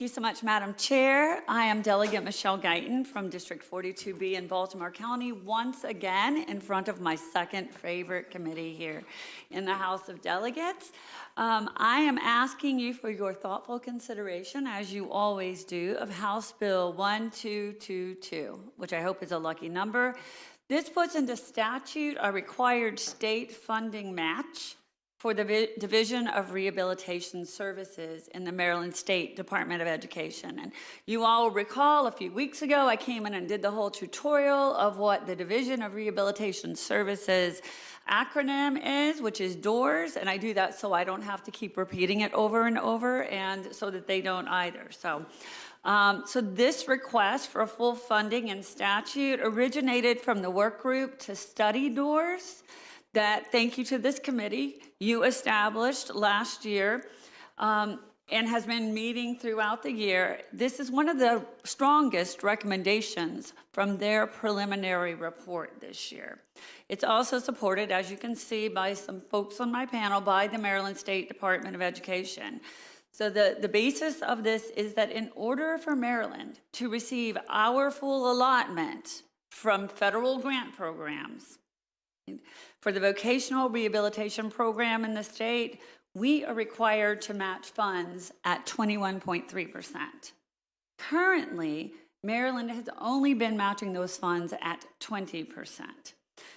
Thank you so much, Madam Chair. I am Delegate Michelle Guyton from District 42B in Baltimore County, once again in front of my second favorite committee here in the House of Delegates. I am asking you for your thoughtful consideration, as you always do, of House Bill 1222, which I hope is a lucky number. This puts into statute a required state funding match for the Division of Rehabilitation Services in the Maryland State Department of Education. And you all recall a few weeks ago, I came in and did the whole tutorial of what the Division of Rehabilitation Services acronym is, which is DORS, and I do that so I don't have to keep repeating it over and over, and so that they don't either. So this request for full funding in statute originated from the work group to study DORS that, thank you to this committee, you established last year and has been meeting throughout the year. This is one of the strongest recommendations from their preliminary report this year. It's also supported, as you can see, by some folks on my panel, by the Maryland State Department of Education. So the basis of this is that in order for Maryland to receive our full allotment from federal grant programs, for the vocational rehabilitation program in the state, we are required to match funds at 21.3%. Currently, Maryland has only been matching those funds at 20%.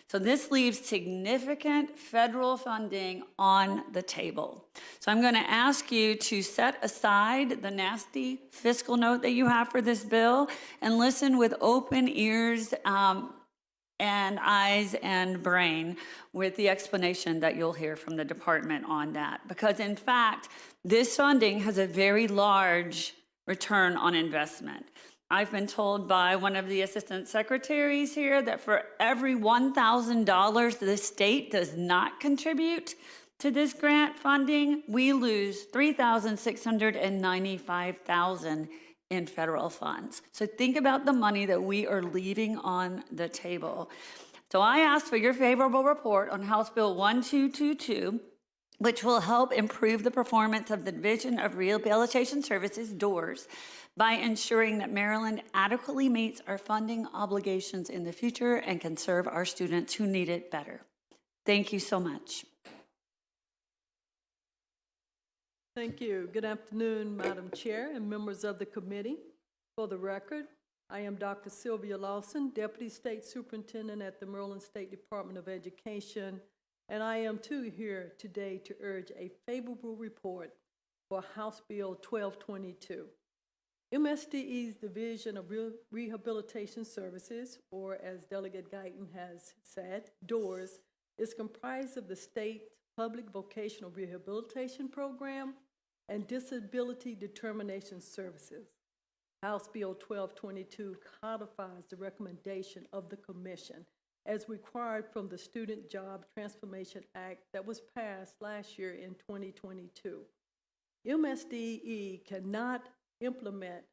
So this leaves significant federal funding on the table. So I'm going to ask you to set aside the nasty fiscal note that you have for this bill and listen with open ears and eyes and brain with the explanation that you'll hear from the department on that. Because in fact, this funding has a very large return on investment. I've been told by one of the assistant secretaries here that for every $1,000 the state does not contribute to this grant funding, we lose $3,695,000 in federal funds. So think about the money that we are leaving on the table. So I asked for your favorable report on House Bill 1222, which will help improve the performance of the Division of Rehabilitation Services, DORS, by ensuring that Maryland adequately meets our funding obligations in the future and can serve our students who need it better. Thank you so much. Thank you. Good afternoon, Madam Chair and members of the committee. For the record, I am Dr. Sylvia Lawson, Deputy State Superintendent at the Maryland State Department of Education, and I am too here today to urge a favorable report for House Bill 1222. MSDE's Division of Rehabilitation Services, or as Delegate Guyton has said, DORS, is comprised of the state Public Vocational Rehabilitation Program and Disability Determination Services. House Bill 1222 codifies the recommendation of the Commission as required from the Student Job Transformation Act that was passed last year in 2022. MSDE cannot implement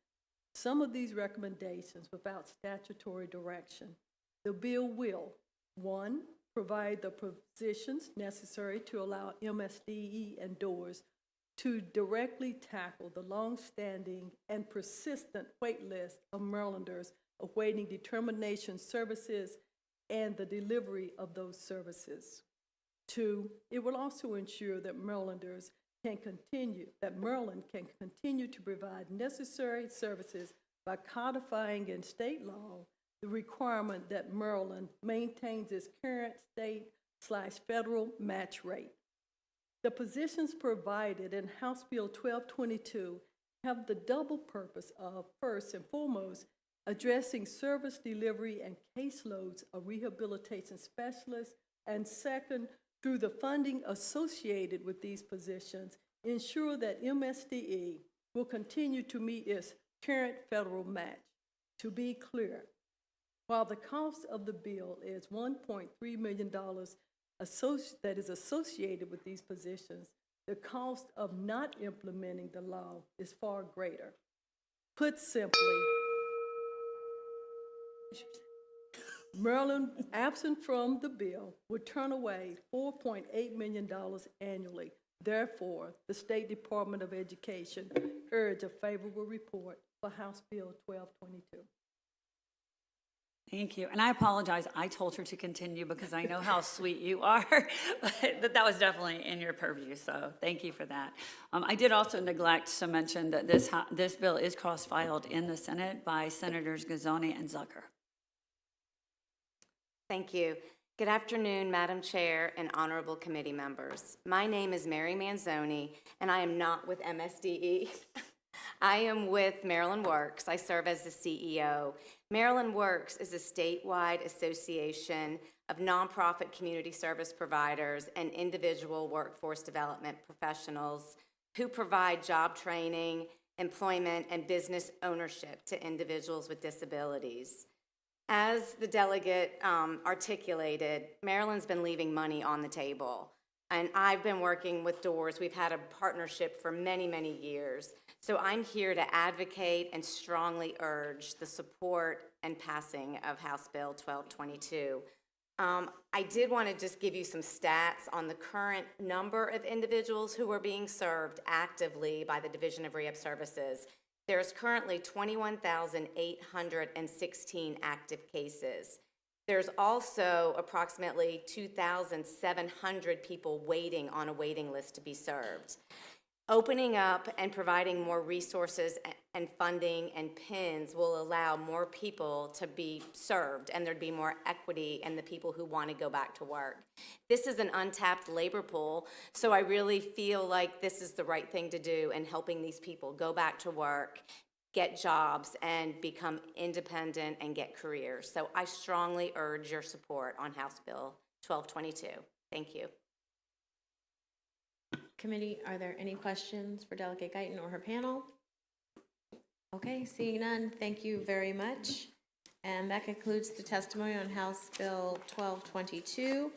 some of these recommendations without statutory direction. The bill will, 1, provide the positions necessary to allow MSDE and DORS to directly tackle the long-standing and persistent wait list of Marylanders awaiting determination services and the delivery of those services. 2, it will also ensure that Maryland can continue to provide necessary services by codifying in state law the requirement that Maryland maintains its current state/federal match rate. The positions provided in House Bill 1222 have the double purpose of, first and foremost, addressing service delivery and caseloads of rehabilitation specialists, and second, through the funding associated with these positions, ensure that MSDE will continue to meet its current federal match. To be clear, while the cost of the bill is $1.3 million that is associated with these positions, the cost of not implementing the law is far greater. Put simply, Maryland, absent from the bill, would turn away $4.8 million annually Therefore, the State Department of Education urge a favorable report for House Bill 1222. Thank you. And I apologize. I told her to continue because I know how sweet you are, but that was definitely in your purview. So thank you for that. I did also neglect to mention that this bill is cross-filed in the Senate by Senators Gazzoni and Zucker. Thank you. Good afternoon, Madam Chair and honorable committee members. My name is Mary Manzoni, and I am not with MSDE. I am with Maryland Works. I serve as the CEO. Maryland Works is a statewide association of nonprofit community service providers and individual workforce development professionals who provide job training, employment, and business ownership to individuals with disabilities. As the delegate articulated, Maryland's been leaving money on the table. And I've been working with DORS. We've had a partnership for many, many years. So I'm here to advocate and strongly urge the support and passing of House Bill 1222. I did want to just give you some stats on the current number of individuals who are being served actively by the Division of Rehab Services. There is currently 21,816 active cases. There's also approximately 2,700 people waiting on a waiting list to be served. Opening up and providing more resources and funding and PINs will allow more people to be served, and there'd be more equity in the people who want to go back to work. This is an untapped labor pool, so I really feel like this is the right thing to do in helping these people go back to work, get jobs, and become independent and get careers. So I strongly urge your support on House Bill 1222. Thank you. Committee, are there any questions for Delegate Guyton or her panel? Okay, seeing none, thank you very much. And that concludes the testimony on House Bill 1222.